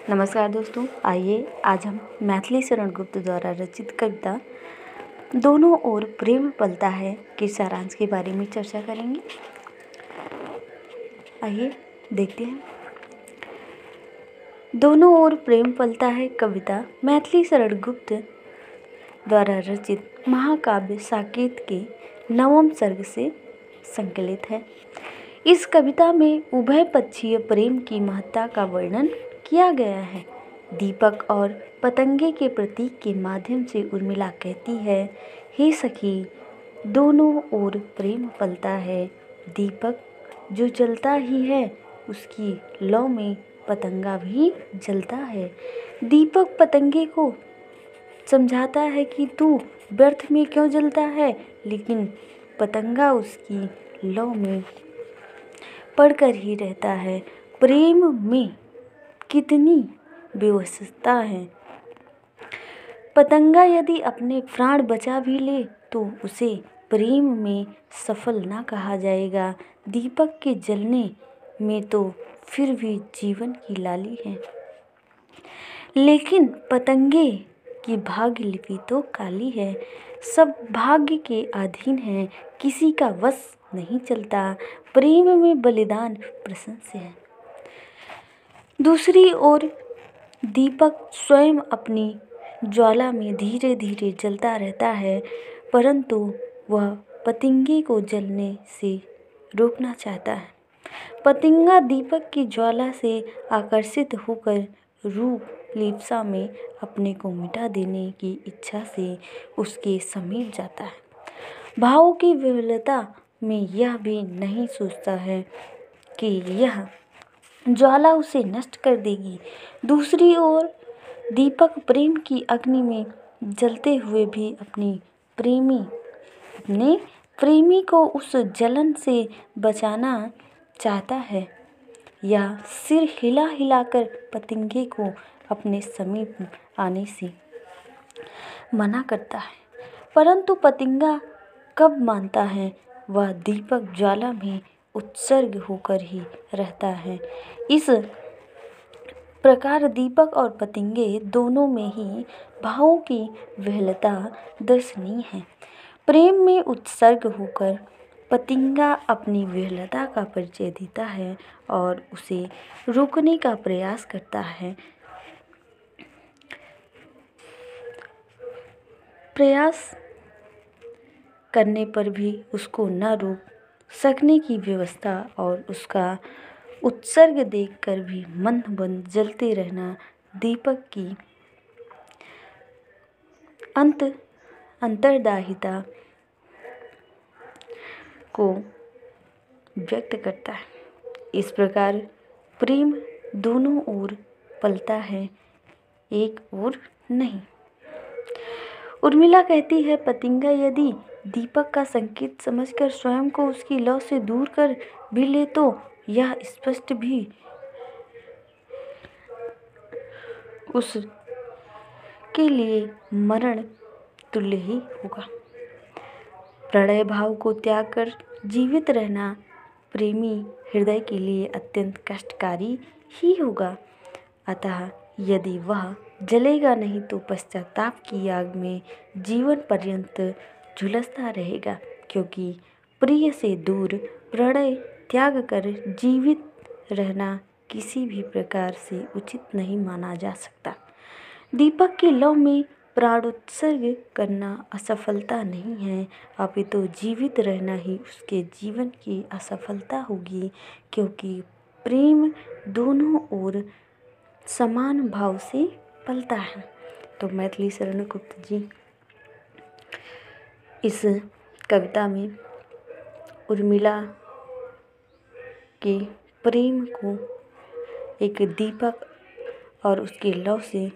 नमस्कार दोस्तों, आइए आज हम मैथिली शरण गुप्त द्वारा रचित कविता दोनों ओर प्रेम पलता है के सारांश के बारे में चर्चा करेंगे। आइए देखते हैं। दोनों ओर प्रेम पलता है कविता मैथिली शरण गुप्त द्वारा रचित महाकाव्य साकेत के 9वें सर्ग से संकलित है। इस कविता में उभय पक्षीय प्रेम की महत्ता का वर्णन किया गया है। दीपक और पतंगे के प्रतीक के माध्यम से उर्मिला कहती है, हे सखी, दोनों ओर प्रेम पलता है। दीपक जो जलता ही है, उसकी लौ में पतंगा भी जलता है। दीपक पतंगे को समझाता है कि तू व्यर्थ में क्यों जलता है, लेकिन पतंगा उसकी लौ में पड़कर ही रहता है। प्रेम में कितनी विवशता है। पतंगा यदि अपने प्राण बचा भी ले तो उसे प्रेम में सफल ना कहा जाएगा। दीपक के जलने में तो फिर भी जीवन की लाली है, लेकिन पतंगे की भाग्य लिपि तो काली है। सब भाग्य के अधीन है, किसी का वश नहीं चलता। प्रेम में बलिदान प्रशंस्य है। दूसरी ओर दीपक स्वयं अपनी ज्वाला में धीरे धीरे जलता रहता है, परंतु वह पतंगे को जलने से रोकना चाहता है। पतंगा दीपक की ज्वाला से आकर्षित होकर रूप लिप्सा में अपने को मिटा देने की इच्छा से उसके समीप जाता है। भावों की विफलता में यह भी नहीं सोचता है कि यह ज्वाला उसे नष्ट कर देगी। दूसरी ओर दीपक प्रेम की अग्नि में जलते हुए भी अपने प्रेमी को उस जलन से बचाना चाहता है। यह सिर हिला हिलाकर पतंगे को अपने समीप आने से मना करता है, परंतु पतंगा कब मानता है। वह दीपक ज्वाला में उत्सर्ग होकर ही रहता है। इस प्रकार दीपक और पतंगे दोनों में ही भावों की विफलता दर्शनीय है। प्रेम में उत्सर्ग होकर पतंगा अपनी विफलता का परिचय देता है और उसे रोकने का प्रयास करता है। प्रयास करने पर भी उसको न रोक सकने की व्यवस्था और उसका उत्सर्ग देखकर भी मंद मंद जलते रहना दीपक की अंतर्दाहिता को व्यक्त करता है। इस प्रकार प्रेम दोनों ओर पलता है, एक ओर नहीं। उर्मिला कहती है, पतंगा यदि दीपक का संकेत समझकर स्वयं को उसकी लौ से दूर कर भी ले तो यह स्पष्ट भी उसके लिए मरण तुल्य ही होगा। प्रणय भाव को त्याग कर जीवित रहना प्रेमी हृदय के लिए अत्यंत कष्टकारी ही होगा। अतः यदि वह जलेगा नहीं तो पश्चाताप की आग में जीवन पर्यंत झुलसता रहेगा, क्योंकि प्रिय से दूर प्रणय त्याग कर जीवित रहना किसी भी प्रकार से उचित नहीं माना जा सकता। दीपक की लौ में प्राणोत्सर्ग करना असफलता नहीं है, अपितु जीवित रहना ही उसके जीवन की असफलता होगी, क्योंकि प्रेम दोनों ओर समान भाव से पलता है। तो मैथिली शरण गुप्त जी इस कविता में उर्मिला के प्रेम को एक दीपक और उसकी लौ से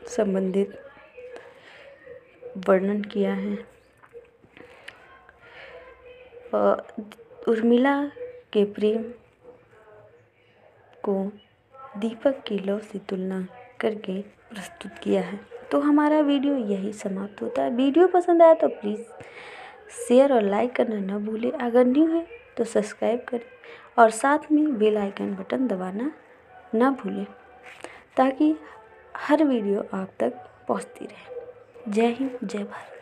संबंधित वर्णन किया है। उर्मिला के प्रेम को दीपक की लौ से तुलना करके प्रस्तुत किया है। तो हमारा वीडियो यही समाप्त होता है। वीडियो पसंद आया तो प्लीज़ शेयर और लाइक करना न भूलें। अगर न्यू है तो सब्सक्राइब करें और साथ में बेल आइकन बटन दबाना ना भूलें ताकि हर वीडियो आप तक पहुंचती रहे। जय हिंद, जय भारत।